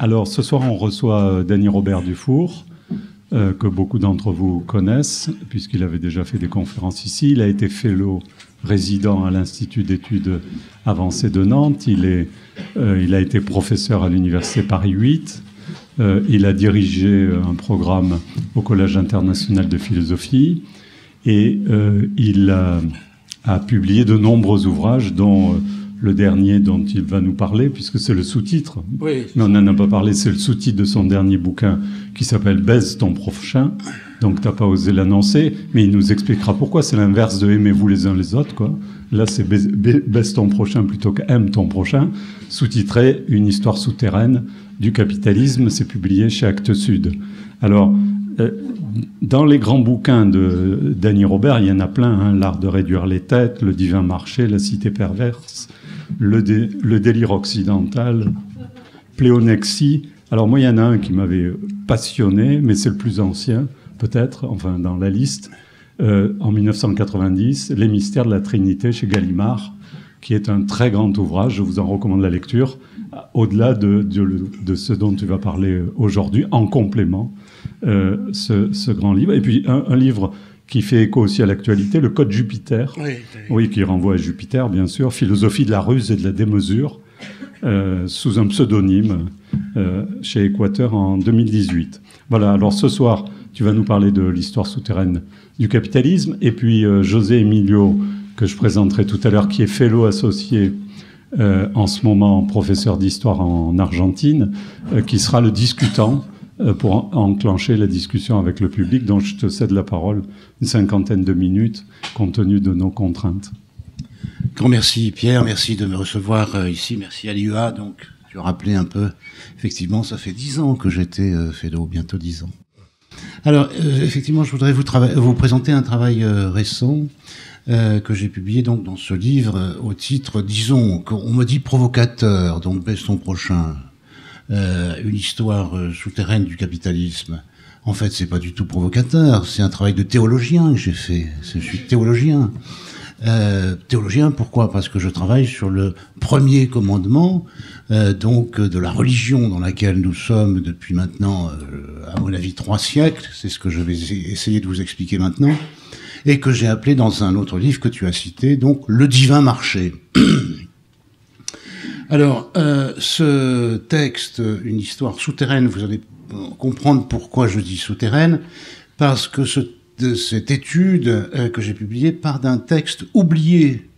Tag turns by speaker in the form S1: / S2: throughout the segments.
S1: Alors, ce soir, on reçoit Denis Robert Dufour, que beaucoup d'entre vous connaissent, puisqu'il avait déjà fait des conférences ici. Il a été fellow résident à l'Institut d'études avancées de Nantes. Il a été professeur à l'Université Paris 8. Il a dirigé un programme au Collège international de philosophie. Et il a publié de nombreux ouvrages, dont le dernier dont il va nous parler, puisque c'est le sous-titre.
S2: Oui.
S1: Mais on n'en a pas parlé, c'est le sous-titre de son dernier bouquin qui s'appelle « Baise ton prochain ». Donc, tu n'as pas osé l'annoncer, mais il nous expliquera pourquoi. C'est l'inverse de « aimez-vous les uns les autres », quoi. Là, c'est « baise ton prochain » plutôt que « aime ton prochain ». Sous-titré « Une histoire souterraine du capitalisme », c'est publié chez Actes Sud. Alors, dans les grands bouquins de Denis Robert, il y en a plein, hein, L'art de réduire les têtes, Le divin marché, La cité perverse, le délire occidental, Pléonexie. Alors moi, il y en a un qui m'avait passionné, mais c'est le plus ancien, peut-être, enfin dans la liste, en 1990, Les mystères de la Trinité chez Gallimard, qui est un très grand ouvrage, je vous en recommande la lecture, au-delà de ce dont tu vas parler aujourd'hui, en complément, ce grand livre. Et puis un livre qui fait écho aussi à l'actualité, Le Code Jupiter, oui, qui renvoie à Jupiter, bien sûr, Philosophie de la ruse et de la démesure, sous un pseudonyme, chez Équateur en 2018. Voilà, alors ce soir, tu vas nous parler de l'histoire souterraine du capitalisme, et puis José Emilio, que je présenterai tout à l'heure, qui est fellow associé en ce moment professeur d'histoire en Argentine, qui sera le discutant pour enclencher la discussion avec le public. Donc je te cède la parole, une 50aine de minutes, compte tenu de nos contraintes.
S2: Grand merci Pierre, merci de me recevoir ici, merci à l'IEA. Donc tu as rappelé un peu, effectivement ça fait 10 ans que j'étais fellow, bientôt 10 ans. Alors effectivement je voudrais vous présenter un travail récent que j'ai publié donc dans ce livre au titre, disons, qu'on me dit provocateur, donc baisse ton prochain, une histoire souterraine du capitalisme. En fait, c'est pas du tout provocateur, c'est un travail de théologien que j'ai fait. Je suis théologien. Théologien, pourquoi? Parce que je travaille sur le premier commandement, donc de la religion dans laquelle nous sommes depuis maintenant, à mon avis, 3 siècles. C'est ce que je vais essayer de vous expliquer maintenant. Et que j'ai appelé dans un autre livre que tu as cité, donc Le divin marché. Alors, ce texte, une histoire souterraine, vous allez comprendre pourquoi je dis souterraine, parce que cette étude que j'ai publiée part d'un texte oublié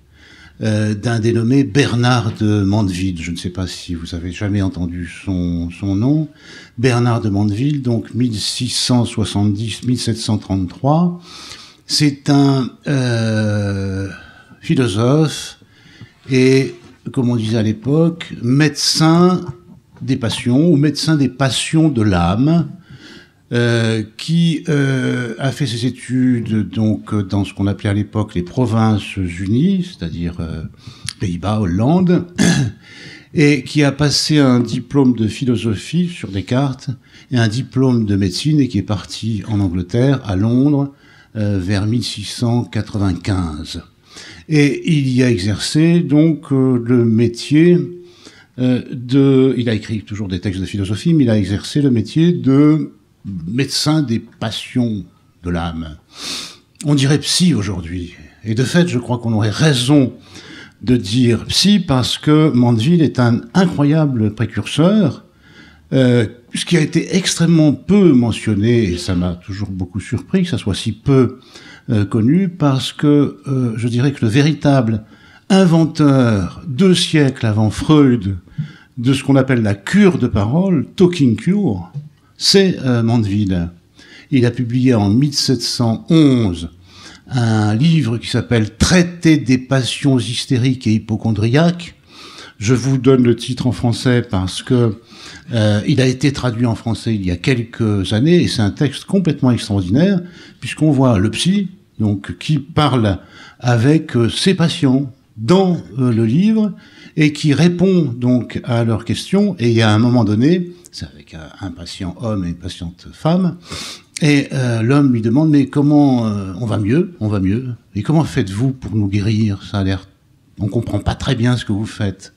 S2: d'un dénommé Bernard de Mandeville. Je ne sais pas si vous avez jamais entendu son nom. Bernard de Mandeville, donc 1670-1733. C'est un philosophe et, comme on disait à l'époque, médecin des passions ou médecin des passions de l'âme, qui a fait ses études donc dans ce qu'on appelait à l'époque les Provinces-Unies, c'est-à-dire Pays-Bas, Hollande, et qui a passé un diplôme de philosophie sur Descartes et un diplôme de médecine et qui est parti en Angleterre, à Londres, vers 1695. Et il y a exercé donc le métier il a écrit toujours des textes de philosophie, mais il a exercé le métier de médecin des passions de l'âme. On dirait psy aujourd'hui. Et de fait, je crois qu'on aurait raison de dire psy parce que Mandeville est un incroyable précurseur, ce qui a été extrêmement peu mentionné, et ça m'a toujours beaucoup surpris que ça soit si peu connu, parce que je dirais que le véritable inventeur 2 siècles avant Freud de ce qu'on appelle la cure de parole, talking cure, c'est Mandeville. Il a publié en 1711 un livre qui s'appelle Traité des passions hystériques et hypocondriaques. Je vous donne le titre en français parce que il a été traduit en français il y a quelques années et c'est un texte complètement extraordinaire puisqu'on voit le psy donc qui parle avec ses patients dans le livre et qui répond donc à leurs questions. Et il y a un moment donné, c'est avec un patient homme et une patiente femme, et l'homme lui demande mais comment on va mieux, et comment faites-vous pour nous guérir? Ça a l'air, on comprend pas très bien ce que vous faites.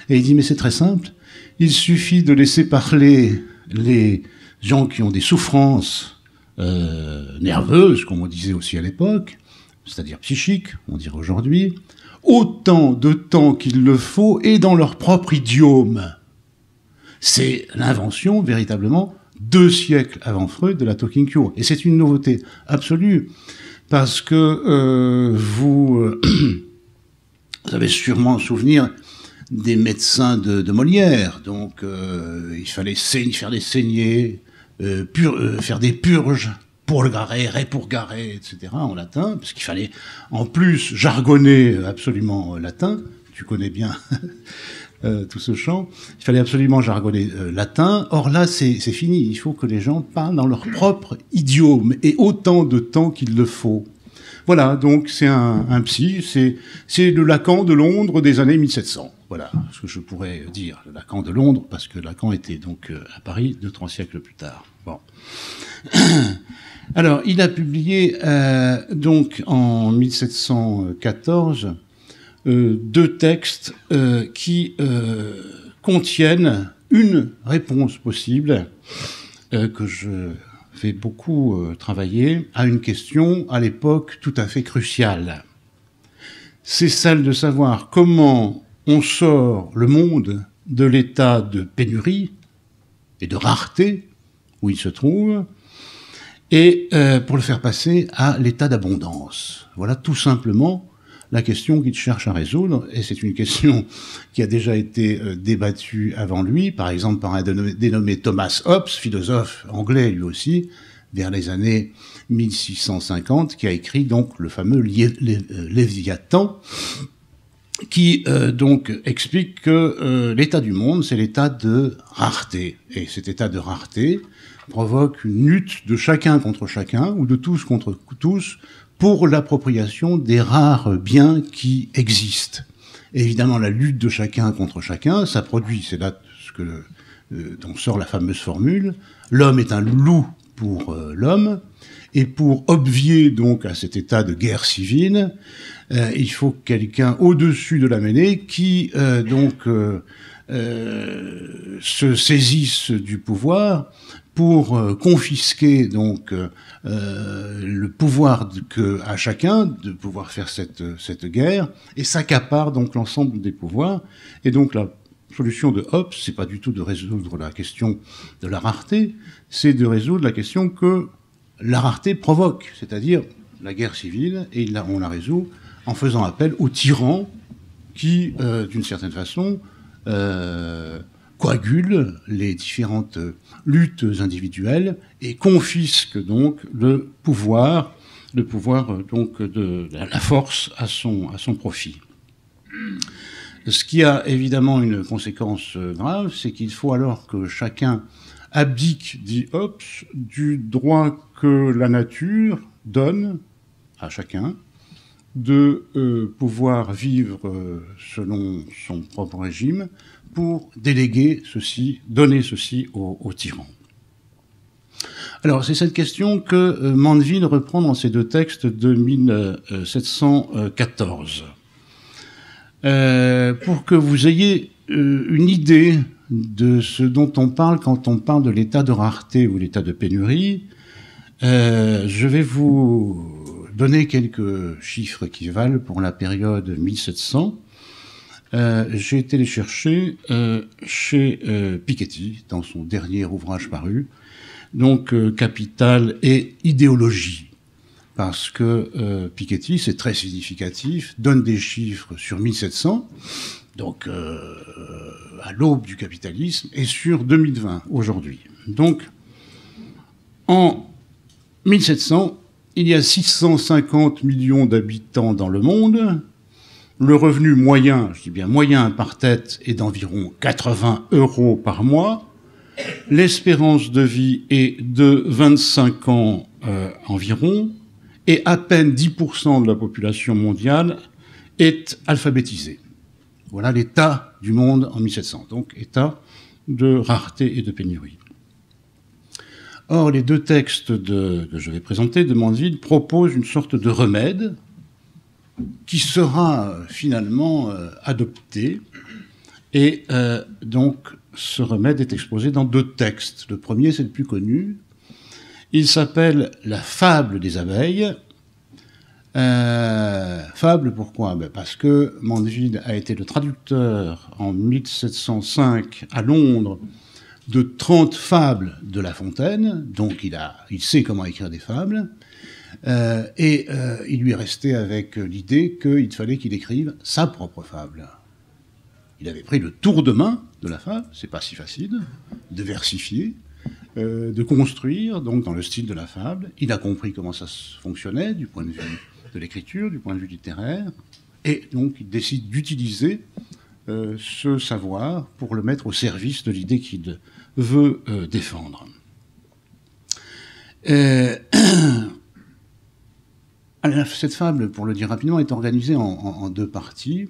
S2: Et il dit mais c'est très simple. il suffit de laisser parler les gens qui ont des souffrances nerveuses, comme on disait aussi à l'époque, c'est-à-dire psychiques, on dirait aujourd'hui, autant de temps qu'il le faut et dans leur propre idiome. C'est l'invention, véritablement, 2 siècles avant Freud, de la talking cure. Et c'est une nouveauté absolue, parce que vous avez sûrement souvenir des médecins de Molière. Donc, il fallait faire des saignées, faire des purges, purgare, repurgare, etc., en latin, parce qu'il fallait, en plus, jargonner absolument latin. Tu connais bien tout ce chant. Il fallait absolument jargonner latin. Or là, c'est fini. Il faut que les gens parlent dans leur propre idiome, et autant de temps qu'il le faut. Voilà, donc c'est un psy, c'est le Lacan de Londres des années 1700. Voilà ce que je pourrais dire, le Lacan de Londres, parce que Lacan était donc à Paris 2-3 siècles plus tard. Bon. Alors, il a publié donc en 1714 2 textes qui contiennent une réponse possible que je fait beaucoup travailler à une question, à l'époque, tout à fait cruciale. C'est celle de savoir comment on sort le monde de l'état de pénurie et de rareté où il se trouve, et pour le faire passer à l'état d'abondance. Voilà tout simplement la question qu'il cherche à résoudre, et c'est une question qui a déjà été débattue avant lui, par exemple par un dénommé Thomas Hobbes, philosophe anglais lui aussi, vers les années 1650, qui a écrit donc le fameux Léviathan, qui donc explique que l'état du monde, c'est l'état de rareté, et cet état de rareté provoque une lutte de chacun contre chacun, ou de tous contre tous, pour l'appropriation des rares biens qui existent. Et évidemment, la lutte de chacun contre chacun, ça produit, c'est là ce que dont sort la fameuse formule, l'homme est un loup pour l'homme, et pour obvier donc à cet état de guerre civile, il faut quelqu'un au-dessus de la mêlée qui se saisisse du pouvoir pour confisquer donc le pouvoir à chacun de pouvoir faire cette guerre, et s'accapare donc l'ensemble des pouvoirs. Et donc la solution de Hobbes, c'est pas du tout de résoudre la question de la rareté, c'est de résoudre la question que la rareté provoque, c'est-à-dire la guerre civile, et on la résout en faisant appel aux tyrans qui, d'une certaine façon, coagule les différentes luttes individuelles et confisque donc le pouvoir donc de la force à son profit. Ce qui a évidemment une conséquence grave, c'est qu'il faut alors que chacun abdique, dit Hobbes, du droit que la nature donne à chacun de pouvoir vivre selon son propre régime, pour déléguer ceci, donner ceci aux tyrans. Alors, c'est cette question que Mandeville reprend dans ses 2 textes de 1714. Pour que vous ayez une idée de ce dont on parle quand on parle de l'état de rareté ou l'état de pénurie, je vais vous donner quelques chiffres qui valent pour la période 1700. J'ai été les chercher chez Piketty, dans son dernier ouvrage paru, donc Capital et idéologie. Parce que Piketty, c'est très significatif, donne des chiffres sur 1700, donc à l'aube du capitalisme, et sur 2020, aujourd'hui. Donc, en 1700, il y a 650 millions d'habitants dans le monde. Le revenu moyen, je dis bien moyen par tête, est d'environ 80 € par mois. L'espérance de vie est de 25 ans environ, et à peine 10% de la population mondiale est alphabétisée. Voilà l'état du monde en 1700, donc état de rareté et de pénurie. Or, les 2 textes que je vais présenter de Mandeville proposent une sorte de remède qui sera finalement adopté et donc ce remède est exposé dans 2 textes. Le premier, c'est le plus connu. Il s'appelle « La fable des abeilles ». Fable, pourquoi? Parce que Mandeville a été le traducteur en 1705 à Londres de 30 fables de La Fontaine, donc il sait comment écrire des fables, et il lui est resté avec l'idée qu'il fallait qu'il écrive sa propre fable. Il avait pris le tour de main de la fable, c'est pas si facile, de versifier, de construire, donc dans le style de la fable. Il a compris comment ça fonctionnait du point de vue de l'écriture, du point de vue littéraire, et donc il décide d'utiliser ce savoir pour le mettre au service de l'idée qu'il veut défendre. Cette fable, pour le dire rapidement, est organisée en 2 parties.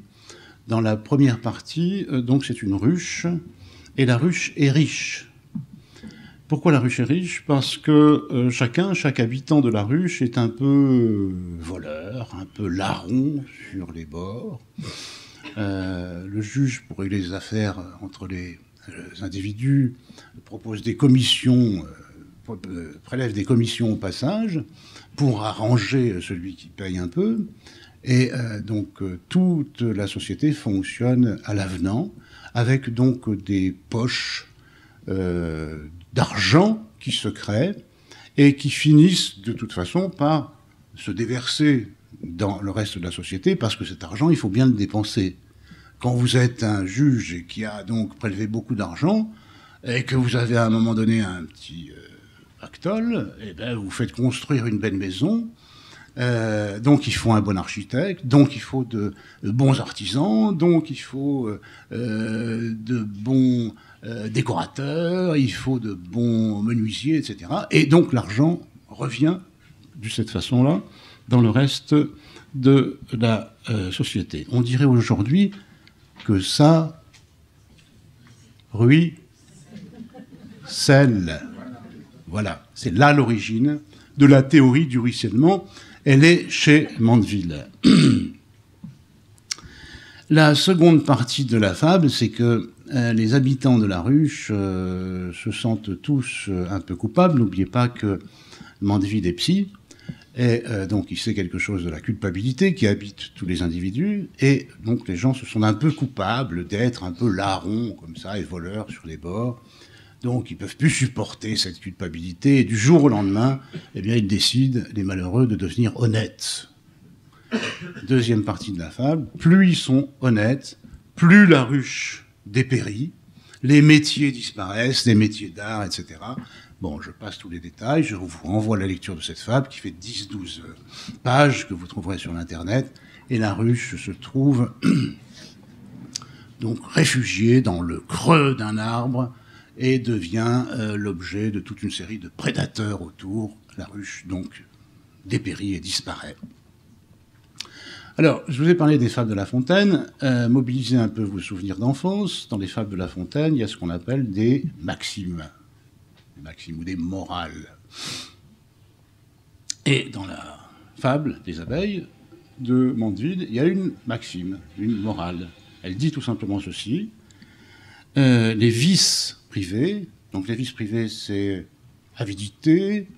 S2: Dans la première partie, donc c'est une ruche, et la ruche est riche. Pourquoi la ruche est riche? Parce que chaque habitant de la ruche est un peu voleur, un peu larron sur les bords. Le juge, pour régler les affaires entre les individus, propose des commissions, prélève des commissions au passage pour arranger celui qui paye un peu. Et donc toute la société fonctionne à l'avenant, avec donc des poches d'argent qui se créent et qui finissent de toute façon par se déverser dans le reste de la société, parce que cet argent, il faut bien le dépenser. Quand vous êtes un juge qui a donc prélevé beaucoup d'argent et que vous avez à un moment donné un petit pactole, eh ben vous faites construire une belle maison. Donc il faut un bon architecte, donc il faut de bons artisans, donc il faut de bons décorateurs, il faut de bons menuisiers, etc. Et donc l'argent revient de cette façon-là dans le reste de la société. On dirait aujourd'hui que ça ruisselle. Voilà, c'est là l'origine de la théorie du ruissellement. Elle est chez Mandeville. La seconde partie de la fable, c'est que les habitants de la ruche se sentent tous un peu coupables. N'oubliez pas que Mandeville est psy, et donc il sait quelque chose de la culpabilité qui habite tous les individus, et donc les gens se sentent un peu coupables d'être un peu larrons comme ça, et voleurs sur les bords. Donc ils ne peuvent plus supporter cette culpabilité, et du jour au lendemain, eh bien, ils décident, les malheureux, de devenir honnêtes. Deuxième partie de la fable, plus ils sont honnêtes, plus la ruche dépérit, les métiers disparaissent, les métiers d'art, etc. Bon, je passe tous les détails, je vous renvoie à la lecture de cette fable qui fait 10-12 pages que vous trouverez sur l'Internet, et la ruche se trouve donc réfugiée dans le creux d'un arbre, et devient l'objet de toute une série de prédateurs autour. La ruche, donc, dépérit et disparaît. Alors, je vous ai parlé des fables de La Fontaine. Mobilisez un peu vos souvenirs d'enfance. Dans les fables de La Fontaine, il y a ce qu'on appelle des maximes. Des maximes ou des morales. Et dans la fable des abeilles de Mandeville, il y a une maxime, une morale. Elle dit tout simplement ceci. Les vices privés, donc les vices privés, c'est avidité,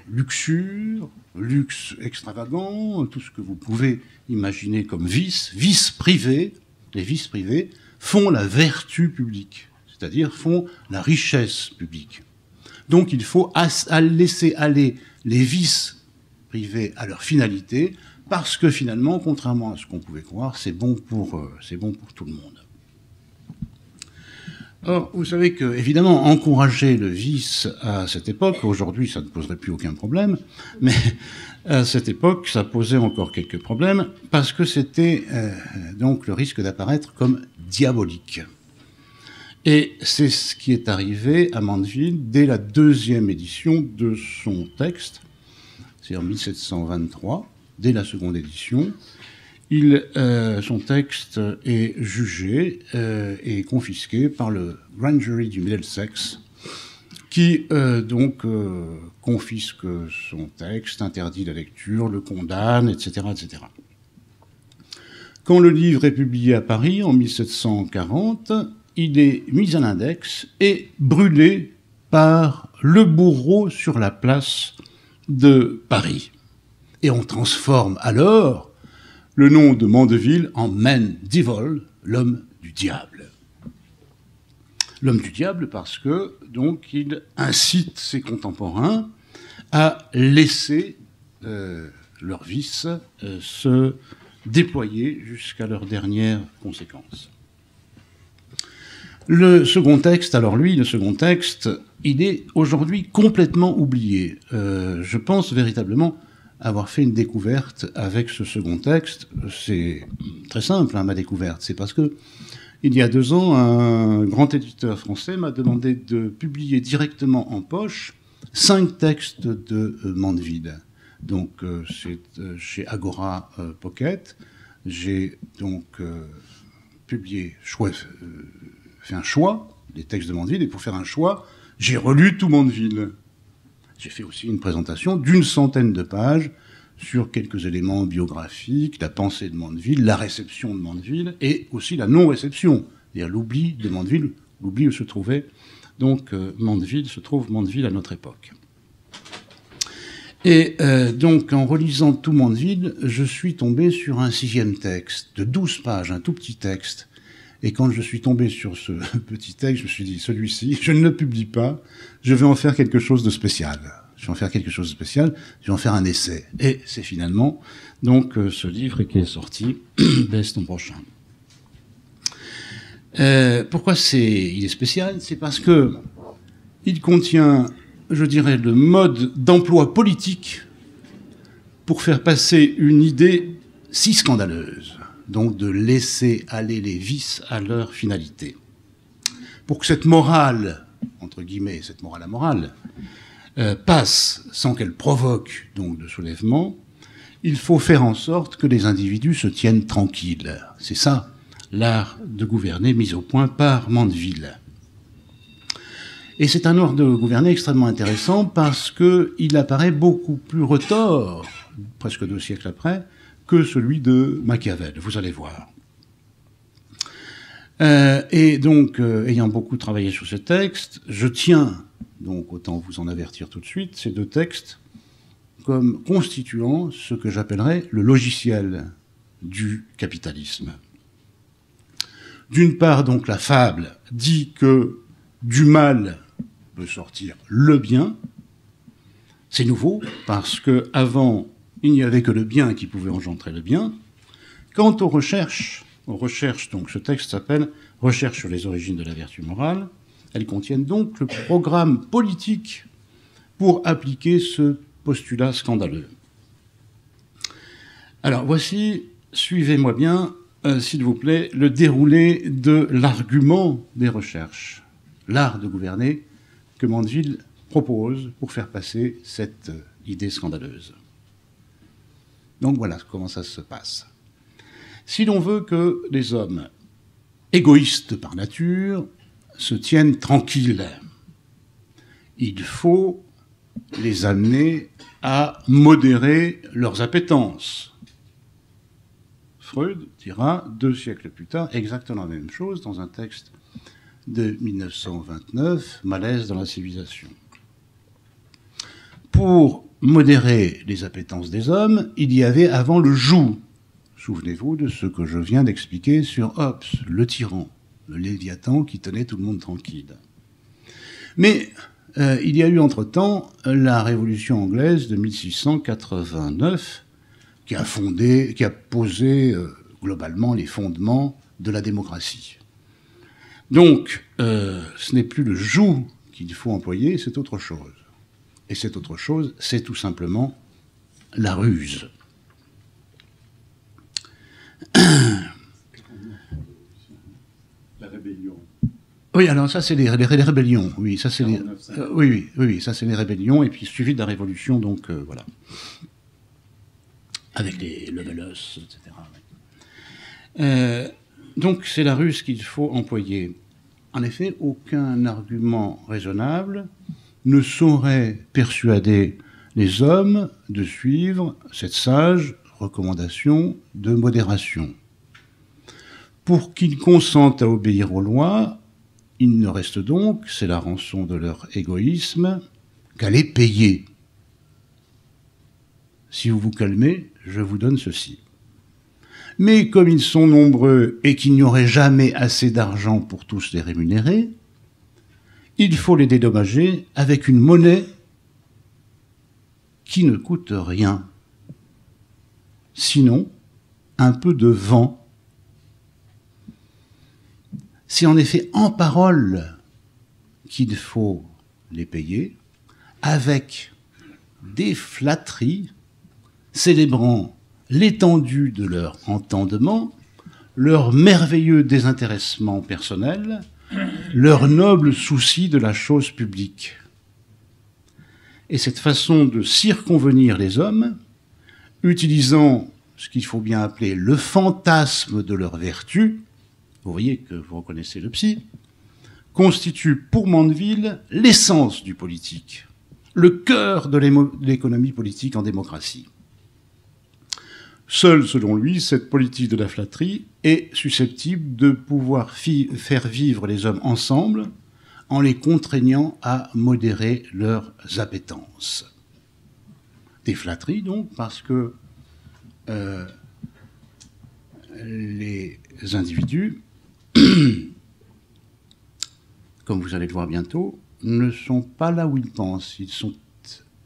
S2: luxure, luxe extravagant, tout ce que vous pouvez imaginer comme vices. Vices privés, les vices privés font la vertu publique, c'est-à-dire font la richesse publique. Donc il faut laisser aller les vices privés à leur finalité, parce que finalement, contrairement à ce qu'on pouvait croire, c'est bon pour tout le monde. Or, vous savez que, évidemment, encourager le vice à cette époque, aujourd'hui ça ne poserait plus aucun problème, mais à cette époque ça posait encore quelques problèmes, parce que c'était donc le risque d'apparaître comme diabolique. Et c'est ce qui est arrivé à Mandeville dès la 2e édition de son texte, c'est en 1723, dès la 2e édition. Son texte est jugé et confisqué par le Grand Jury du Middlesex, qui confisque son texte, interdit la lecture, le condamne, etc., etc. Quand le livre est publié à Paris en 1740, il est mis à l'index et brûlé par le bourreau sur la place de Paris. Et on transforme alors le nom de Mandeville en Man Devil, l'homme du diable. L'homme du diable parce que, donc, il incite ses contemporains à laisser leurs vices se déployer jusqu'à leurs dernières conséquences. Le second texte, alors lui, le second texte, il est aujourd'hui complètement oublié. Je pense véritablement avoir fait une découverte avec ce second texte. C'est très simple, hein, ma découverte. C'est parce que, il y a 2 ans, un grand éditeur français m'a demandé de publier directement en poche 5 textes de Mandeville. Donc, c'est chez Agora Pocket. J'ai donc publié, fait un choix des textes de Mandeville, et pour faire un choix, j'ai relu tout Mandeville. J'ai fait aussi une présentation d'1 centaine de pages sur quelques éléments biographiques, la pensée de Mandeville, la réception de Mandeville, et aussi la non-réception, c'est-à-dire l'oubli de Mandeville, l'oubli où se trouvait donc Mandeville, se trouve Mandeville à notre époque. Et donc, en relisant tout Mandeville, je suis tombé sur un 6e texte de 12 pages, un tout petit texte. Et quand je suis tombé sur ce petit texte, je me suis dit, celui-ci, je ne le publie pas, je vais en faire quelque chose de spécial. Je vais en faire quelque chose de spécial, je vais en faire un essai. Et c'est finalement donc ce livre qui est sorti, Baisse ton prochain. Pourquoi il est spécial? C'est parce que il contient, je dirais, le mode d'emploi politique pour faire passer une idée si scandaleuse, donc de laisser aller les vices à leur finalité. Pour que cette morale, entre guillemets, cette morale amorale, passe sans qu'elle provoque donc de soulèvement, il faut faire en sorte que les individus se tiennent tranquilles. C'est ça, l'art de gouverner mis au point par Mandeville. Et c'est un art de gouverner extrêmement intéressant parce qu'il apparaît beaucoup plus retors, presque 2 siècles après, que celui de Machiavel, vous allez voir. Et donc, ayant beaucoup travaillé sur ce texte, je tiens, donc autant vous en avertir tout de suite, ces 2 textes comme constituant ce que j'appellerais le logiciel du capitalisme. D'une part, donc, la fable dit que du mal peut sortir le bien. C'est nouveau, parce qu'avant, il n'y avait que le bien qui pouvait engendrer le bien. Quant aux recherches, donc ce texte s'appelle « Recherche sur les origines de la vertu morale ». Elles contiennent donc le programme politique pour appliquer ce postulat scandaleux. Alors voici, suivez-moi bien, s'il vous plaît, le déroulé de l'argument des recherches, l'art de gouverner que Mandeville propose pour faire passer cette idée scandaleuse. Donc voilà comment ça se passe. Si l'on veut que les hommes, égoïstes par nature, se tiennent tranquilles, il faut les amener à modérer leurs appétences. Freud dira 2 siècles plus tard exactement la même chose dans un texte de 1929, Malaise dans la civilisation. Pour modérer les appétences des hommes, il y avait avant le joug. Souvenez-vous de ce que je viens d'expliquer sur Hobbes, le tyran, le Léviathan qui tenait tout le monde tranquille. Mais il y a eu entre-temps la Révolution anglaise de 1689 qui a posé globalement les fondements de la démocratie. Donc, ce n'est plus le joug qu'il faut employer, c'est autre chose. Et cette autre chose, c'est tout simplement la ruse.
S1: La rébellion.
S2: Oui, alors ça, c'est les rébellions. Oui, ça, c'est oui, ça, c'est les rébellions, et puis suivi de la révolution, donc voilà. Avec les levelus, etc. Donc, c'est la ruse qu'il faut employer. En effet, aucun argument raisonnable ne saurait persuader les hommes de suivre cette sage recommandation de modération. Pour qu'ils consentent à obéir aux lois, Il ne reste donc, c'est la rançon de leur égoïsme, qu'à les payer. Si vous vous calmez, je vous donne ceci. Mais comme ils sont nombreux et qu'il n'y aurait jamais assez d'argent pour tous les rémunérer, il faut les dédommager avec une monnaie qui ne coûte rien. Sinon, un peu de vent. C'est en effet en parole qu'il faut les payer, avec des flatteries célébrant l'étendue de leur entendement, leur merveilleux désintéressement personnel, leur noble souci de la chose publique. Et cette façon de circonvenir les hommes, utilisant ce qu'il faut bien appeler le fantasme de leur vertu, vous voyez que vous reconnaissez le psy, constitue pour Mandeville l'essence du politique, le cœur de l'économie politique en démocratie. Seule, selon lui, cette politique de la flatterie est susceptible de pouvoir faire vivre les hommes ensemble en les contraignant à modérer leurs appétences. Des flatteries, donc, parce que les individus, comme vous allez le voir bientôt, ne sont pas là où ils pensent. Ils sont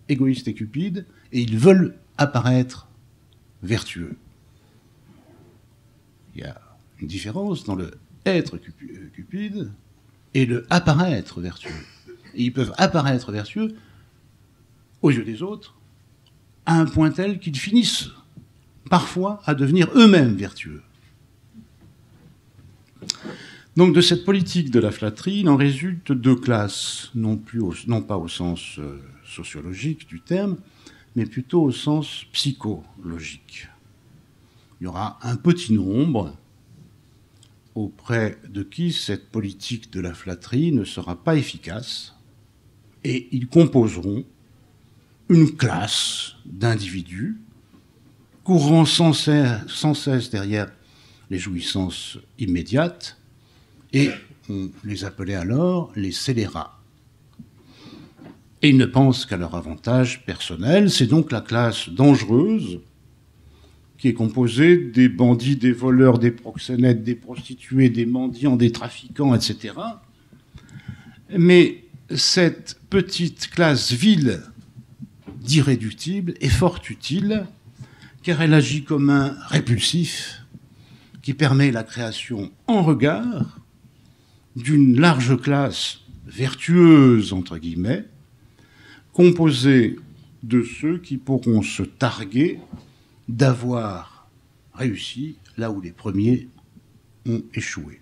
S2: égoïstes et cupides, et ils veulent apparaître vertueux. Il y a une différence dans le être cupide et le apparaître vertueux. Et ils peuvent apparaître vertueux aux yeux des autres à un point tel qu'ils finissent parfois à devenir eux-mêmes vertueux. Donc de cette politique de la flatterie, il en résulte deux classes, non pas au sens sociologique du terme, mais plutôt au sens psychologique. Il y aura un petit nombre auprès de qui cette politique de la flatterie ne sera pas efficace, et ils composeront une classe d'individus courant sans cesse derrière les jouissances immédiates, et on les appelait alors les scélérats. Et ils ne pensent qu'à leur avantage personnel. C'est donc la classe dangereuse qui est composée des bandits, des voleurs, des proxénètes, des prostituées, des mendiants, des trafiquants, etc. Mais cette petite classe vile d'irréductibles est fort utile, car elle agit comme un répulsif qui permet la création en regard d'une large classe vertueuse, entre guillemets, composée de ceux qui pourront se targuer d'avoir réussi là où les premiers ont échoué.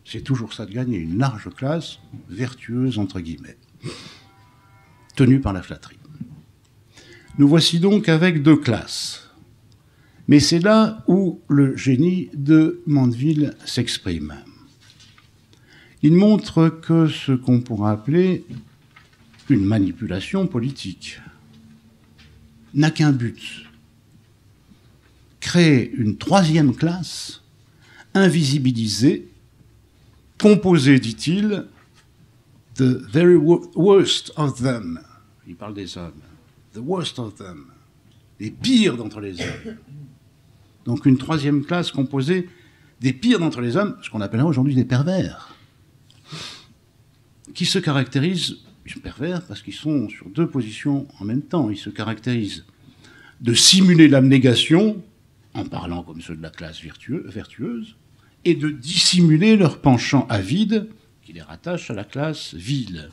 S2: C'est toujours ça de gagner, une large classe vertueuse, entre guillemets, tenue par la flatterie. Nous voici donc avec deux classes. Mais c'est là où le génie de Mandeville s'exprime. Il montre que ce qu'on pourra appeler une manipulation politique n'a qu'un but: créer une troisième classe invisibilisée, composée, dit-il, the very worst of them. Il parle des hommes. The worst of them. Les pires d'entre les hommes. Donc une troisième classe composée des pires d'entre les hommes, ce qu'on appellerait aujourd'hui des pervers, qui se caractérisent, pervers parce qu'ils sont sur deux positions en même temps. Ils se caractérisent de simuler l'abnégation, en parlant comme ceux de la classe vertueuse, et de dissimuler leur penchant avide, qui les rattache à la classe vile,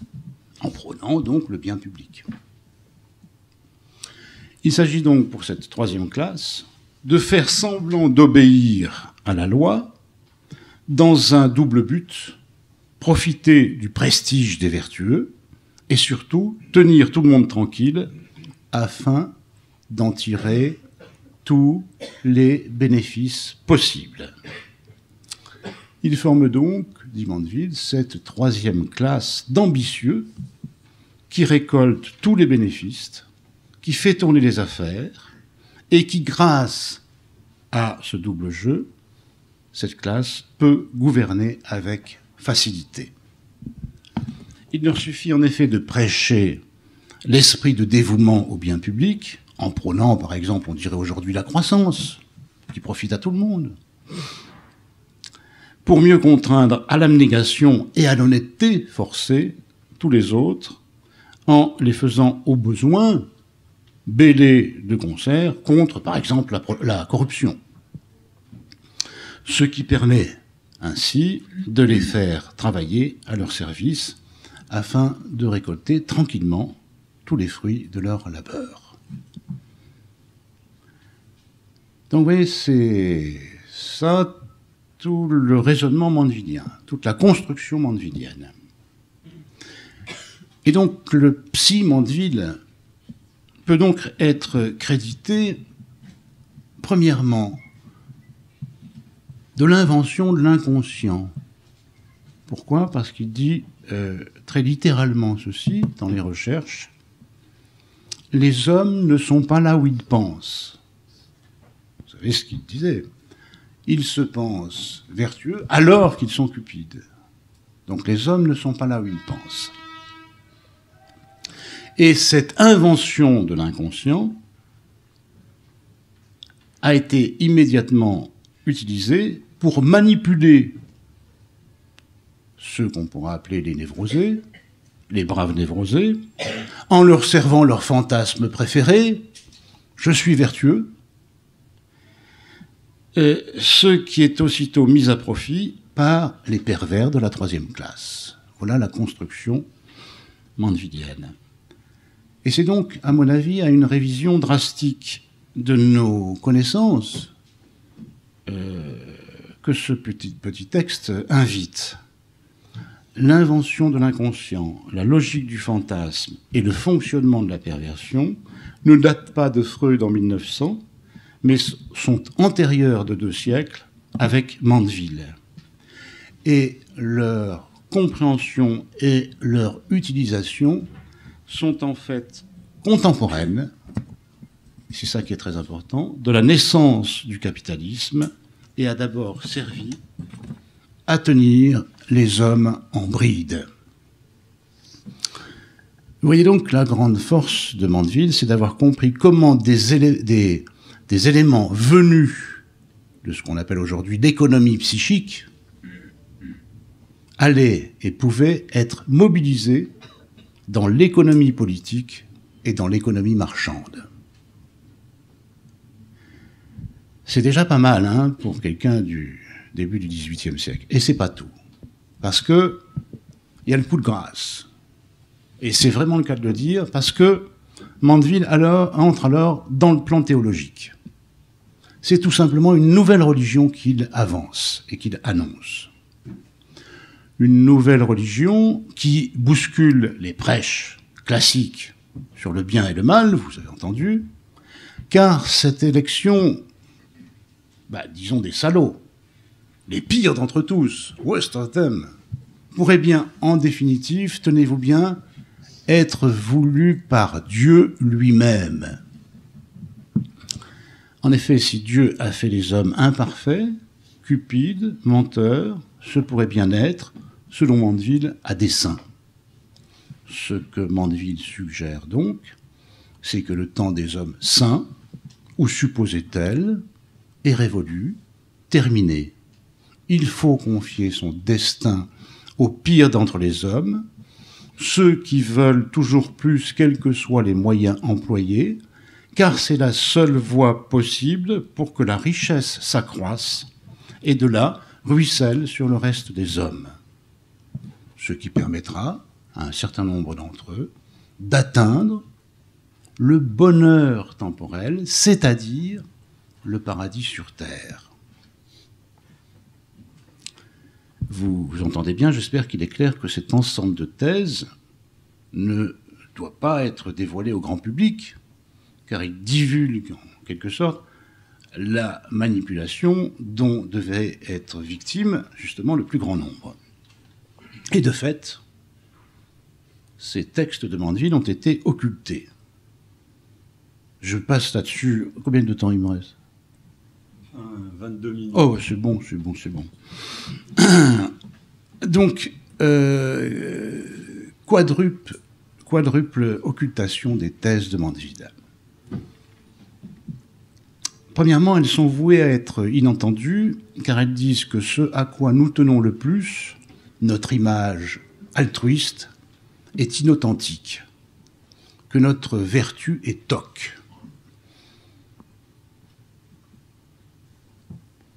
S2: en prônant donc le bien public. Il s'agit donc pour cette troisième classe de faire semblant d'obéir à la loi dans un double but: profiter du prestige des vertueux et surtout tenir tout le monde tranquille afin d'en tirer tous les bénéfices possibles. Il forme donc, dit Mandeville, cette troisième classe d'ambitieux qui récolte tous les bénéfices, qui fait tourner les affaires et qui, grâce à ce double jeu, cette classe peut gouverner avec facilité. Il leur suffit en effet de prêcher l'esprit de dévouement au bien public, en prônant par exemple, on dirait aujourd'hui, la croissance, qui profite à tout le monde, pour mieux contraindre à l'abnégation et à l'honnêteté forcée tous les autres, en les faisant au besoin bêler de concert contre, par exemple, la corruption. Ce qui permet ainsi de les faire travailler à leur service afin de récolter tranquillement tous les fruits de leur labeur. Donc vous voyez, c'est ça tout le raisonnement mandevillien, toute la construction mandevilienne. Et donc le psy Mandeville peut donc être crédité, premièrement, de l'invention de l'inconscient. Pourquoi ? Parce qu'il dit très littéralement ceci dans les recherches: les hommes ne sont pas là où ils pensent. Vous savez ce qu'il disait. Ils se pensent vertueux alors qu'ils sont cupides. Donc les hommes ne sont pas là où ils pensent. Et cette invention de l'inconscient a été immédiatement utilisée pour manipuler ceux qu'on pourra appeler les névrosés, les braves névrosés, en leur servant leur fantasme préféré, je suis vertueux, ce qui est aussitôt mis à profit par les pervers de la troisième classe. Voilà la construction mandevillienne. Et c'est donc, à mon avis, à une révision drastique de nos connaissances que ce petit texte invite. L'invention de l'inconscient, la logique du fantasme et le fonctionnement de la perversion ne datent pas de Freud en 1900, mais sont antérieurs de 2 siècles avec Mandeville. Et leur compréhension et leur utilisation sont en fait contemporaines, c'est ça qui est très important, de la naissance du capitalisme et a d'abord servi à tenir les hommes en bride. Vous voyez donc la grande force de Mandeville, c'est d'avoir compris comment des éléments venus de ce qu'on appelle aujourd'hui l'économie psychique allaient et pouvaient être mobilisés dans l'économie politique et dans l'économie marchande. C'est déjà pas mal hein, pour quelqu'un du début du XVIIIe siècle. Et c'est pas tout. Parce que il y a le coup de grâce. Et c'est vraiment le cas de le dire, parce que Mandeville entre alors dans le plan théologique. C'est tout simplement une nouvelle religion qu'il avance et qu'il annonce. Une nouvelle religion qui bouscule les prêches classiques sur le bien et le mal, vous avez entendu, car cette élection, disons des salauds, les pires d'entre tous, worst of them, pourrait bien, en définitive, tenez-vous bien, être voulu par Dieu lui-même. En effet, si Dieu a fait les hommes imparfaits, cupides, menteurs, ce pourrait bien être, selon Mandeville, à dessein. Ce que Mandeville suggère donc, c'est que le temps des hommes saints, ou supposé tel, est révolu, terminé. Il faut confier son destin au pire d'entre les hommes, ceux qui veulent toujours plus, quels que soient les moyens employés, car c'est la seule voie possible pour que la richesse s'accroisse et de là ruisselle sur le reste des hommes. Ce qui permettra à un certain nombre d'entre eux d'atteindre le bonheur temporel, c'est-à-dire le paradis sur terre. Vous entendez bien, j'espère qu'il est clair que cet ensemble de thèses ne doit pas être dévoilé au grand public, car il divulgue en quelque sorte la manipulation dont devait être victime justement le plus grand nombre. Et de fait, ces textes de Mandeville ont été occultés. Je passe là-dessus. Combien de temps il me reste ?
S1: 22 minutes.
S2: Oh, c'est bon. Donc, quadruple occultation des thèses de Mandeville. Premièrement, elles sont vouées à être inentendues, car elles disent que ce à quoi nous tenons le plus, notre image altruiste, est inauthentique, que notre vertu est toc.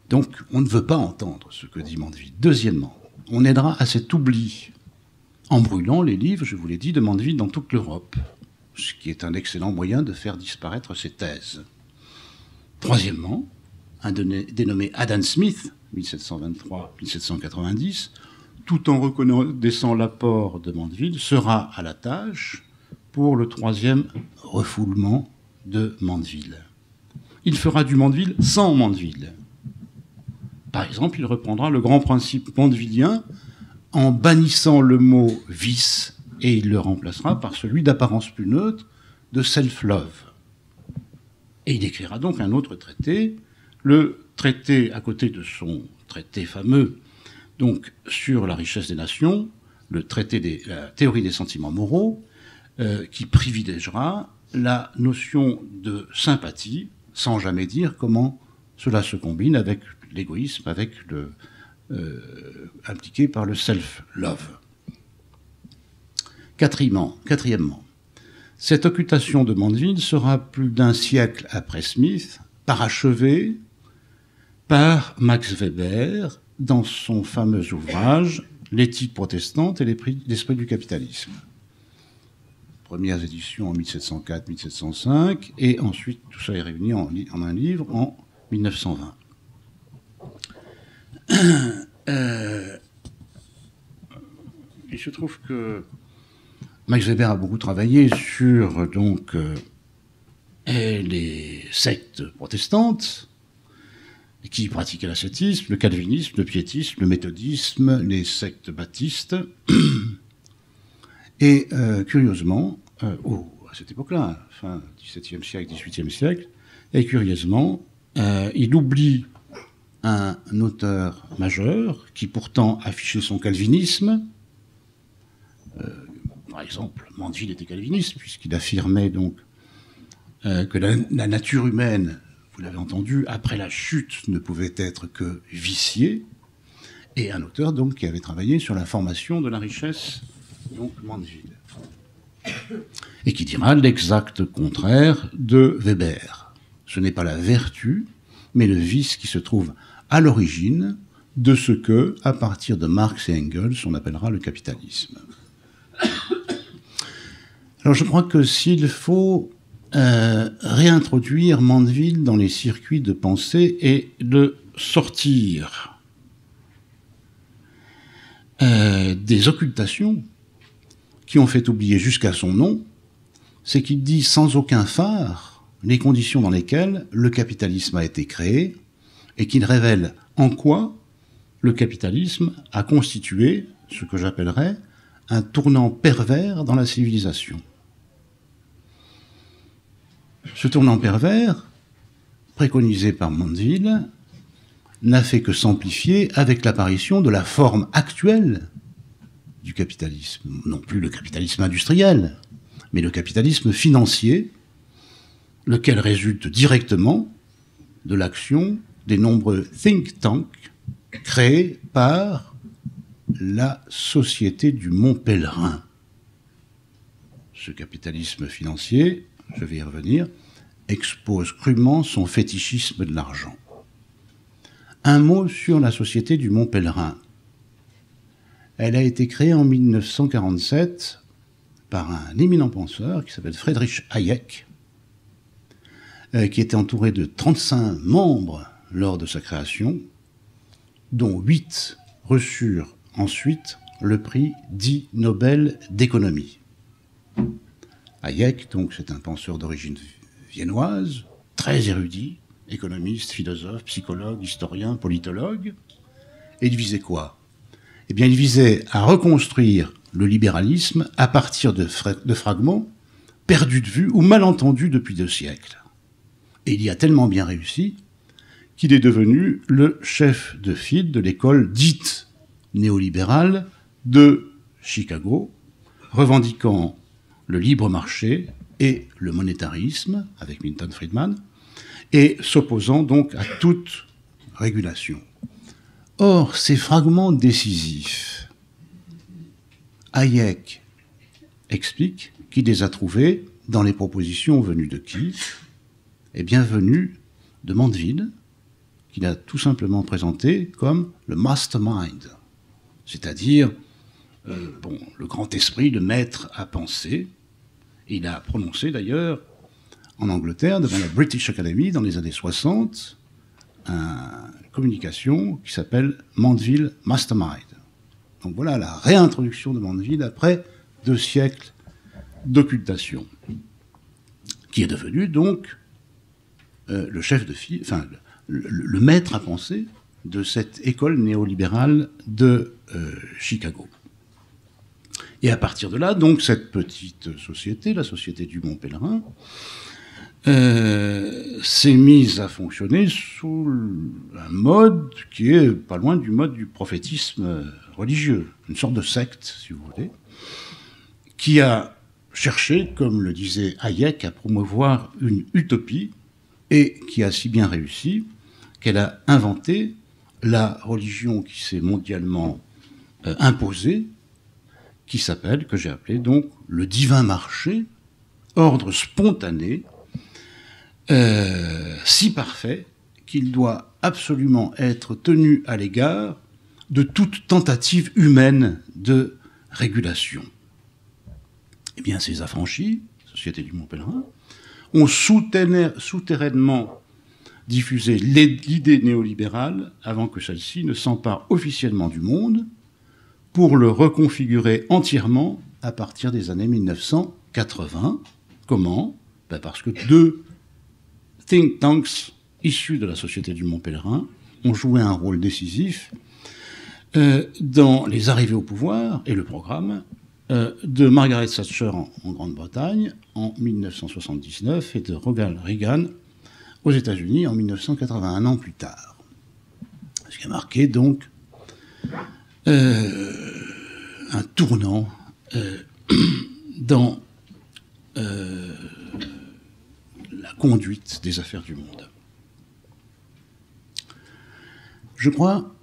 S2: Donc, on ne veut pas entendre ce que dit Mandeville. Deuxièmement, on aidera à cet oubli en brûlant les livres, je vous l'ai dit, de Mandeville dans toute l'Europe, ce qui est un excellent moyen de faire disparaître ces thèses. Troisièmement, un dénommé Adam Smith, 1723-1790, tout en reconnaissant l'apport de Mandeville, sera à la tâche pour le troisième refoulement de Mandeville. Il fera du Mandeville sans Mandeville. Par exemple, il reprendra le grand principe mandevillien en bannissant le mot « vice » et il le remplacera par celui d'apparence plus neutre de « self-love ». Et il écrira donc un autre traité, le traité à côté de son traité fameux donc sur la richesse des nations, le traité de la théorie des sentiments moraux, qui privilégiera la notion de sympathie, sans jamais dire comment cela se combine avec l'égoïsme, avec le impliqué par le self-love. Quatrièmement, cette occultation de Mandeville sera plus d'un siècle après Smith parachevée par Max Weber dans son fameux ouvrage « L'éthique protestante et l'esprit du capitalisme ». Premières éditions en 1704-1705 et ensuite tout ça est réuni en un livre en 1920. Il se trouve que Max Weber a beaucoup travaillé sur donc les sectes protestantes qui pratiquaient l'ascétisme, le calvinisme, le piétisme, le méthodisme, les sectes baptistes. Et curieusement, à cette époque-là, fin XVIIe siècle, XVIIIe siècle, et curieusement, il oublie un auteur majeur qui pourtant affichait son calvinisme. Par exemple, Mandeville était calviniste, puisqu'il affirmait donc que la nature humaine, vous l'avez entendu, après la chute, ne pouvait être que viciée. Et un auteur donc qui avait travaillé sur la formation de la richesse, donc Mandeville. Et qui dira l'exact contraire de Weber. Ce n'est pas la vertu, mais le vice qui se trouve à l'origine de ce que, à partir de Marx et Engels, on appellera le capitalisme. Alors je crois que s'il faut réintroduire Mandeville dans les circuits de pensée et le sortir des occultations qui ont fait oublier jusqu'à son nom, c'est qu'il dit sans aucun phare les conditions dans lesquelles le capitalisme a été créé et qu'il révèle en quoi le capitalisme a constitué ce que j'appellerais un tournant pervers dans la civilisation. Ce tournant pervers, préconisé par Mandeville, n'a fait que s'amplifier avec l'apparition de la forme actuelle du capitalisme. Non plus le capitalisme industriel, mais le capitalisme financier, lequel résulte directement de l'action des nombreux think tanks créés par la Société du Mont Pèlerin. Ce capitalisme financier, je vais y revenir, expose crûment son fétichisme de l'argent. Un mot sur la Société du Mont Pèlerin. Elle a été créée en 1947 par un éminent penseur qui s'appelle Friedrich Hayek, qui était entouré de 35 membres lors de sa création, dont 8 reçurent ensuite le prix dit Nobel d'économie. Hayek, donc, c'est un penseur d'origine viennoise, très érudit, économiste, philosophe, psychologue, historien, politologue. Et il visait quoi? Eh bien, il visait à reconstruire le libéralisme à partir de fragments perdus de vue ou mal entendus depuis 2 siècles. Et il y a tellement bien réussi qu'il est devenu le chef de file de l'école dite néolibérale de Chicago, revendiquant le libre marché et le monétarisme, avec Milton Friedman, et s'opposant donc à toute régulation. Or, ces fragments décisifs, Hayek explique qu'il les a trouvés dans les propositions venues de qui? Eh bien, venues de Mandeville, qu'il a tout simplement présenté comme le mastermind, c'est-à-dire le grand esprit, le maître à penser. Il a prononcé d'ailleurs en Angleterre, devant la British Academy, dans les années 60, une communication qui s'appelle Mandeville Mastermind. Donc voilà la réintroduction de Mandeville après 2 siècles d'occultation, qui est devenu donc le chef de file, enfin le maître à penser de cette école néolibérale de Chicago. Et à partir de là, donc, cette petite société, la Société du Mont Pèlerin, s'est mise à fonctionner sous un mode qui est pas loin du mode du prophétisme religieux, une sorte de secte, si vous voulez, qui a cherché, comme le disait Hayek, à promouvoir une utopie, et qui a si bien réussi qu'elle a inventé la religion qui s'est mondialement imposée, qui s'appelle, que j'ai appelé donc le divin marché, ordre spontané, si parfait qu'il doit absolument être tenu à l'égard de toute tentative humaine de régulation. Eh bien, ces affranchis, Société du Mont Pèlerin, ont souterrainement diffusé l'idée néolibérale avant que celle-ci ne s'empare officiellement du monde, pour le reconfigurer entièrement à partir des années 1980. Comment? Parce que 2 think tanks issus de la Société du Mont Pèlerin ont joué un rôle décisif dans les arrivées au pouvoir et le programme de Margaret Thatcher en Grande-Bretagne en 1979 et de Ronald Reagan aux États-Unis en 1981 ans plus tard. Ce qui a marqué donc un tournant dans la conduite des affaires du monde. Je crois,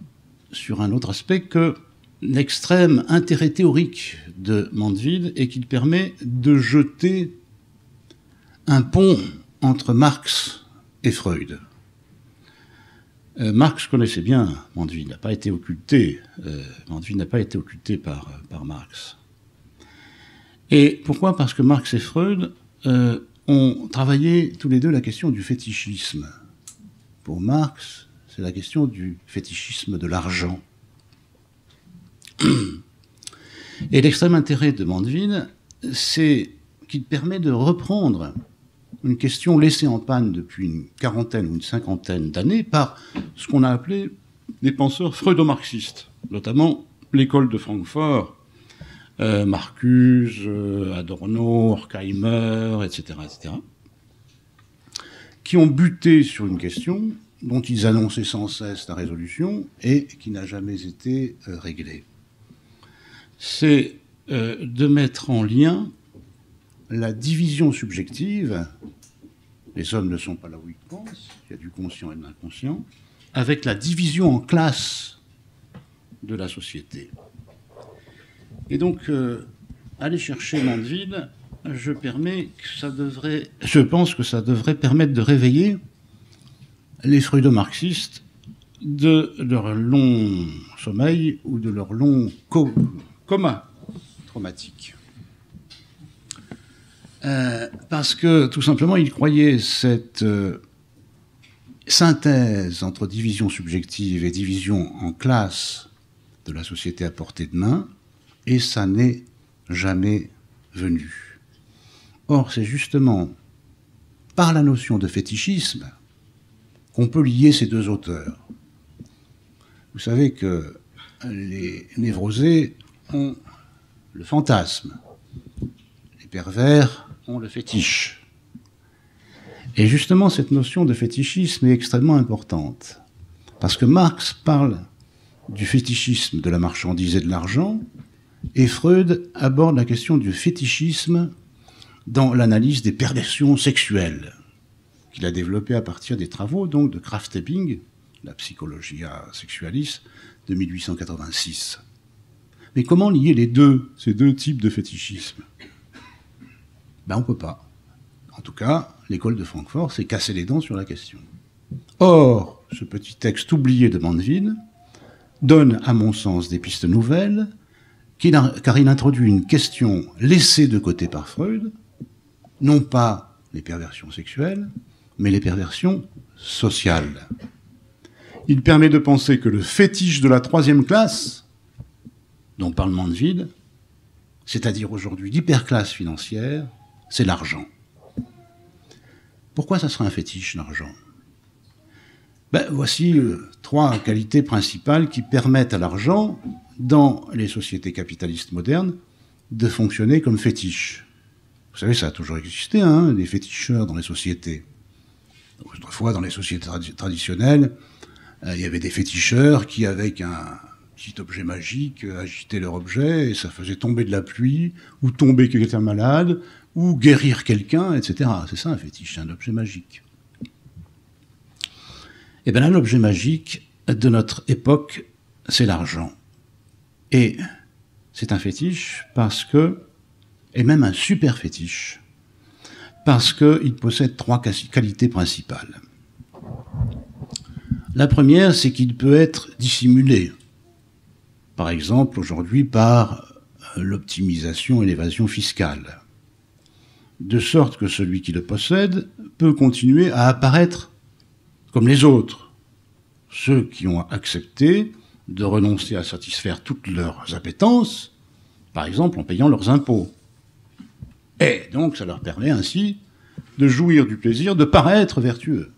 S2: sur un autre aspect, que l'extrême intérêt théorique de Mandeville est qu'il permet de jeter un pont entre Marx et Freud. Marx connaissait bien Mandeville, n'a pas été occulté. Mandeville n'a pas été occulté par Marx. Et pourquoi? Parce que Marx et Freud ont travaillé tous les deux la question du fétichisme. Pour Marx, c'est la question du fétichisme de l'argent. Et l'extrême intérêt de Mandeville, c'est qu'il permet de reprendre une question laissée en panne depuis une quarantaine ou une cinquantaine d'années par ce qu'on a appelé des penseurs freudo-marxistes, notamment l'école de Francfort, Marcuse, Adorno, Horkheimer, etc., qui ont buté sur une question dont ils annonçaient sans cesse la résolution et qui n'a jamais été réglée. C'est de mettre en lien la division subjective, les hommes ne sont pas là où ils pensent, il y a du conscient et de l'inconscient, avec la division en classes de la société. Et donc, aller chercher Mandeville, je pense que ça devrait permettre de réveiller les freudo-marxistes de leur long sommeil ou de leur long coma traumatique. Parce que, tout simplement, ils croyaient cette synthèse entre division subjective et division en classe de la société à portée de main, et ça n'est jamais venu. Or, c'est justement par la notion de fétichisme qu'on peut lier ces deux auteurs. Vous savez que les névrosés ont le fantasme, les pervers ont le fétiche. Et justement, cette notion de fétichisme est extrêmement importante, parce que Marx parle du fétichisme de la marchandise et de l'argent, et Freud aborde la question du fétichisme dans l'analyse des perversions sexuelles, qu'il a développé à partir des travaux donc, de Krafft-Ebing, la Psychologia Sexualis, de 1886. Mais comment lier ces deux types de fétichisme? On ne peut pas. En tout cas, l'école de Francfort s'est cassé les dents sur la question. Or, ce petit texte oublié de Mandeville donne, à mon sens, des pistes nouvelles, car il introduit une question laissée de côté par Freud, non pas les perversions sexuelles, mais les perversions sociales. Il permet de penser que le fétiche de la troisième classe, dont parle Mandeville, c'est-à-dire aujourd'hui l'hyperclasse financière, c'est l'argent. Pourquoi ça serait un fétiche, l'argent? Voici trois qualités principales qui permettent à l'argent, dans les sociétés capitalistes modernes, de fonctionner comme fétiche. Vous savez, ça a toujours existé, des féticheurs dans les sociétés. Autrefois, dans les sociétés traditionnelles, il y avait des féticheurs qui, avec un petit objet magique, agitaient leur objet et ça faisait tomber de la pluie, ou tomber quelqu'un malade, ou guérir quelqu'un, etc. C'est ça un fétiche, c'est un objet magique. Et bien là, l'objet magique de notre époque, c'est l'argent. Et c'est un fétiche parce que, et même un super fétiche, parce qu'il possède trois qualités principales. La première, c'est qu'il peut être dissimulé. Par exemple, aujourd'hui, par l'optimisation et l'évasion fiscale. De sorte que celui qui le possède peut continuer à apparaître comme les autres, ceux qui ont accepté de renoncer à satisfaire toutes leurs appétences, par exemple en payant leurs impôts. Et donc ça leur permet ainsi de jouir du plaisir de paraître vertueux.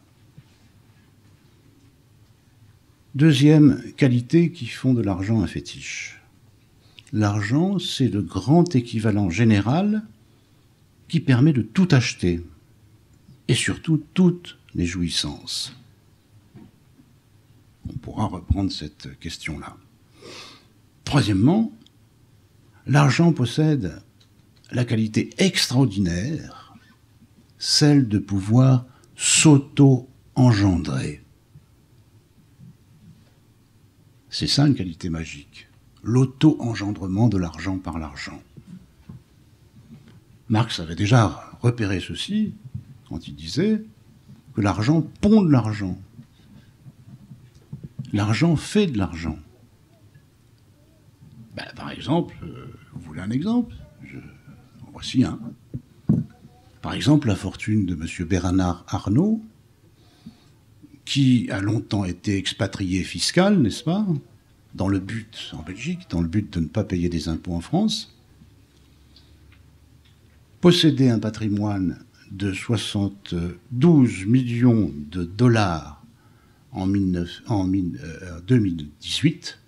S2: Deuxième qualité qui font de l'argent un fétiche. L'argent, c'est le grand équivalent général qui permet de tout acheter, et surtout toutes les jouissances. On pourra reprendre cette question-là. Troisièmement, l'argent possède la qualité extraordinaire, celle de pouvoir s'auto-engendrer. C'est ça une qualité magique, l'auto-engendrement de l'argent par l'argent. Marx avait déjà repéré ceci quand il disait que l'argent pond de l'argent. L'argent fait de l'argent. Par exemple, vous voulez un exemple? En voici un. Par exemple, la fortune de M. Bernard Arnault, qui a longtemps été expatrié fiscal, n'est-ce pas, dans le but, en Belgique, dans le but de ne pas payer des impôts en France, possédait un patrimoine de 72 millions de dollars en 2018,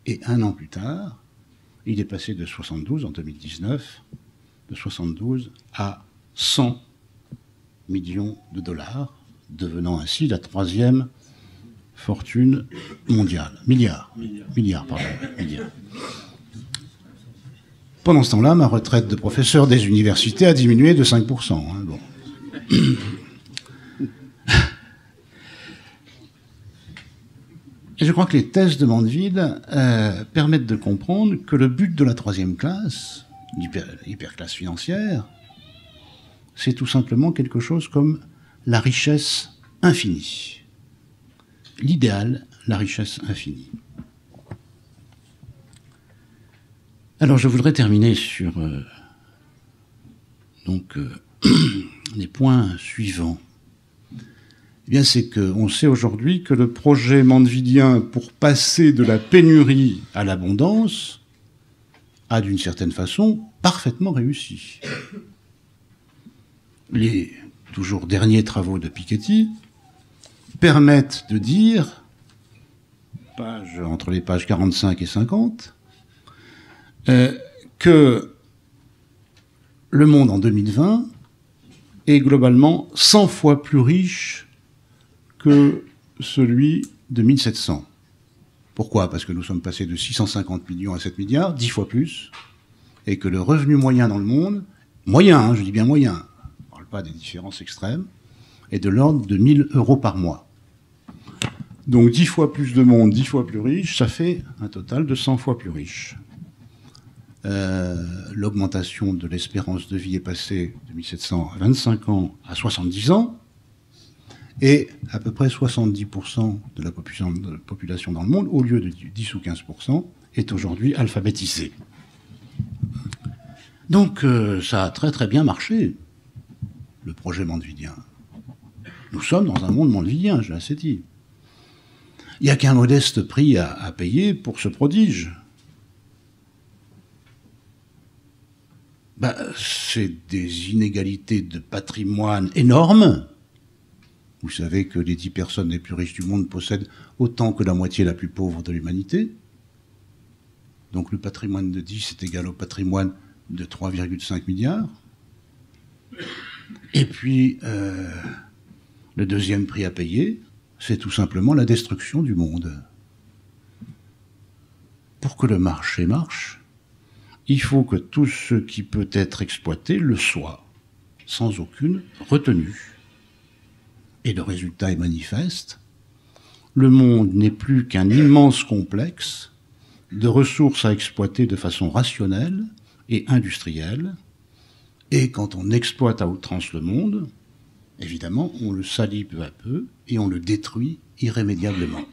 S2: et un an plus tard, il est passé de 72 en 2019, de 72 à 100 millions de dollars, devenant ainsi la troisième fortune mondiale. Milliard. Pendant ce temps-là, ma retraite de professeur des universités a diminué de 5%. Bon. Et je crois que les thèses de Mandeville permettent de comprendre que le but de la troisième classe, l'hyperclasse financière, c'est tout simplement quelque chose comme la richesse infinie. L'idéal, la richesse infinie. Alors je voudrais terminer sur les points suivants. Eh bien, c'est qu'on sait aujourd'hui que le projet mandevillien pour passer de la pénurie à l'abondance a, d'une certaine façon, parfaitement réussi. Les toujours derniers travaux de Piketty permettent de dire, entre les pages 45 et 50, que le monde en 2020 est globalement 100 fois plus riche que celui de 1700. Pourquoi? Parce que nous sommes passés de 650 millions à 7 milliards, 10 fois plus, et que le revenu moyen dans le monde, moyen, hein, je dis bien moyen, je ne parle pas des différences extrêmes, est de l'ordre de 1000 euros par mois. Donc 10 fois plus de monde, 10 fois plus riche, ça fait un total de 100 fois plus riche. L'augmentation de l'espérance de vie est passée de 1700 à 25 ans à 70 ans, et à peu près 70% de la population dans le monde, au lieu de 10 ou 15%, est aujourd'hui alphabétisée. Donc ça a très très bien marché, le projet mandevillien. Nous sommes dans un monde mandevillien, je l'ai assez dit. Il n'y a qu'un modeste prix à payer pour ce prodige. C'est des inégalités de patrimoine énormes. Vous savez que les 10 personnes les plus riches du monde possèdent autant que la moitié la plus pauvre de l'humanité. Donc le patrimoine de 10 est égal au patrimoine de 3,5 milliards. Et puis, le deuxième prix à payer, c'est tout simplement la destruction du monde. Pour que le marché marche, il faut que tout ce qui peut être exploité le soit, sans aucune retenue. Et le résultat est manifeste. Le monde n'est plus qu'un immense complexe de ressources à exploiter de façon rationnelle et industrielle. Et quand on exploite à outrance le monde, évidemment, on le salit peu à peu et on le détruit irrémédiablement.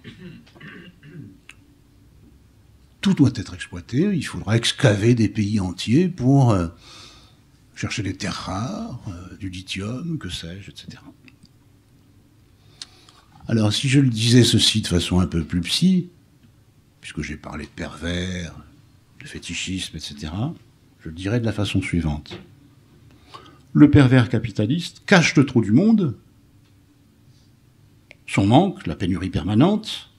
S2: Tout doit être exploité. Il faudra excaver des pays entiers pour chercher des terres rares, du lithium, que sais-je, etc. Alors, si je le disais ceci de façon un peu plus psy, puisque j'ai parlé de pervers, de fétichisme, etc., je le dirais de la façon suivante. Le pervers capitaliste cache le trou du monde, son manque, la pénurie permanente,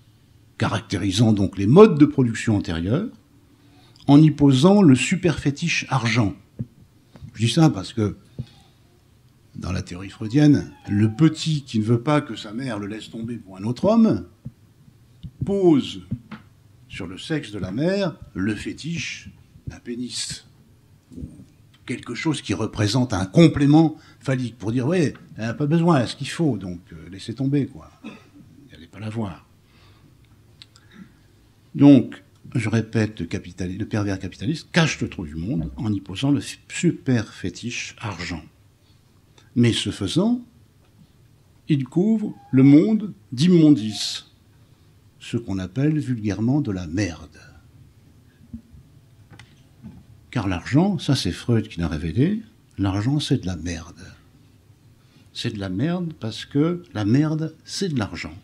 S2: caractérisant donc les modes de production antérieurs, en y posant le super-fétiche argent. Je dis ça parce que, dans la théorie freudienne, le petit qui ne veut pas que sa mère le laisse tomber pour un autre homme pose sur le sexe de la mère le fétiche d'un pénis. Quelque chose qui représente un complément phallique pour dire, ouais, elle n'a pas besoin, elle a ce qu'il faut, donc laissez tomber, quoi. N'allez pas la voir. Donc, je répète, le pervers capitaliste cache le trou du monde en y posant le super fétiche argent. Mais ce faisant, il couvre le monde d'immondices, ce qu'on appelle vulgairement de la merde. Car l'argent, ça c'est Freud qui l'a révélé, l'argent c'est de la merde. C'est de la merde parce que la merde c'est de l'argent.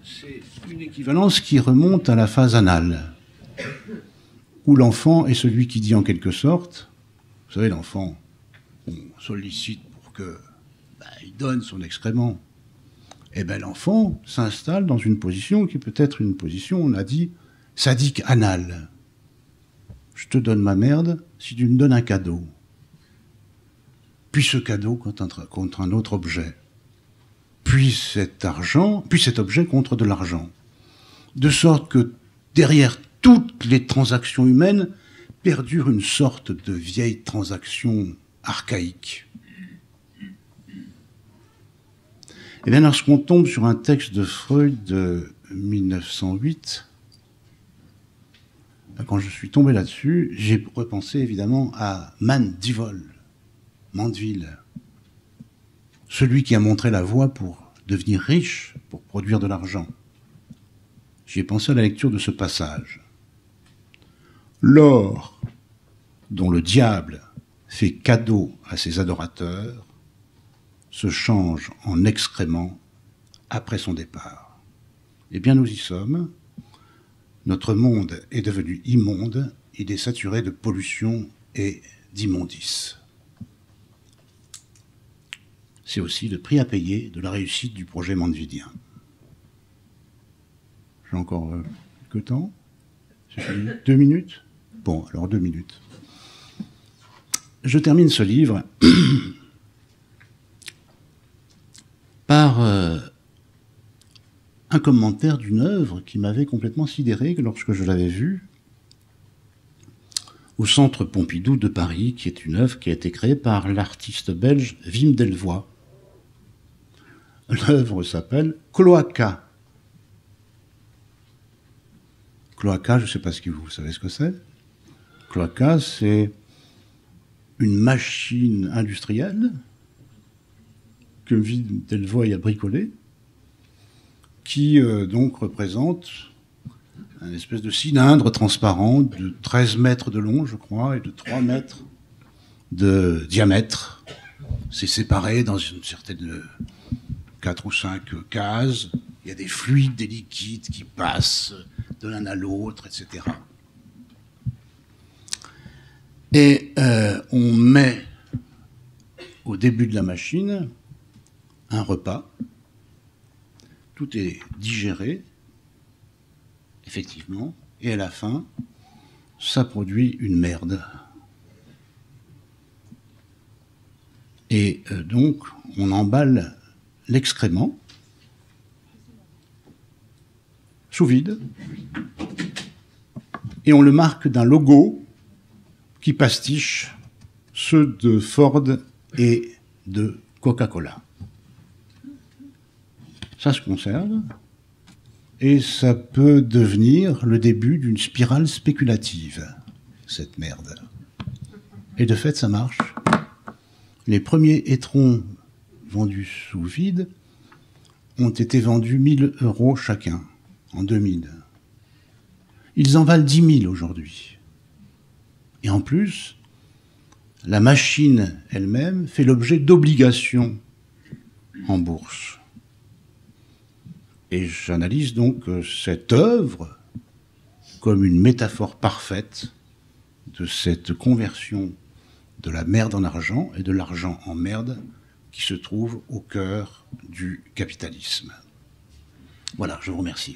S2: C'est une équivalence qui remonte à la phase anale, où l'enfant est celui qui dit en quelque sorte, vous savez l'enfant, on sollicite pour que il donne son excrément. Eh bien l'enfant s'installe dans une position qui peut être une position, on a dit, sadique anale. Je te donne ma merde si tu me donnes un cadeau. Puis ce cadeau contre un autre objet. Puis cet objet contre de l'argent. De sorte que derrière toutes les transactions humaines perdure une sorte de vieille transaction archaïque. Et bien lorsqu'on tombe sur un texte de Freud de 1908, quand je suis tombé là-dessus, j'ai repensé évidemment à Mandeville, celui qui a montré la voie pour devenir riche, pour produire de l'argent. J'y ai pensé à la lecture de ce passage. L'or dont le diable fait cadeau à ses adorateurs se change en excrément après son départ. Eh bien, nous y sommes. Notre monde est devenu immonde, il est saturé de pollution et d'immondices. C'est aussi le prix à payer de la réussite du projet mandevillien. J'ai encore quelques temps. 2 minutes ? Bon, alors 2 minutes. Je termine ce livre par un commentaire d'une œuvre qui m'avait complètement sidéré lorsque je l'avais vue au Centre Pompidou de Paris, qui est une œuvre qui a été créée par l'artiste belge Wim Delvoye. L'œuvre s'appelle Cloaca. Cloaca, je ne sais pas si vous savez ce que c'est. Cloaca, c'est une machine industrielle que Wim Delvoye a bricolée, qui donc représente un espèce de cylindre transparent de 13 mètres de long, je crois, et de 3 mètres de diamètre. C'est séparé dans une certaine 4 ou 5 cases. Il y a des fluides, des liquides qui passent de l'un à l'autre, etc. Et on met au début de la machine un repas. Tout est digéré, effectivement, et à la fin, ça produit une merde. Et donc, on emballe l'excrément sous vide, et on le marque d'un logo qui pastiche ceux de Ford et de Coca-Cola. Ça se conserve, et ça peut devenir le début d'une spirale spéculative, cette merde. Et de fait, ça marche. Les premiers étrons vendus sous vide ont été vendus 1 000 € chacun, en 2000. Ils en valent 10 000 aujourd'hui. Et en plus, la machine elle-même fait l'objet d'obligations en bourse. Et j'analyse donc cette œuvre comme une métaphore parfaite de cette conversion de la merde en argent et de l'argent en merde qui se trouve au cœur du capitalisme. Voilà, je vous remercie.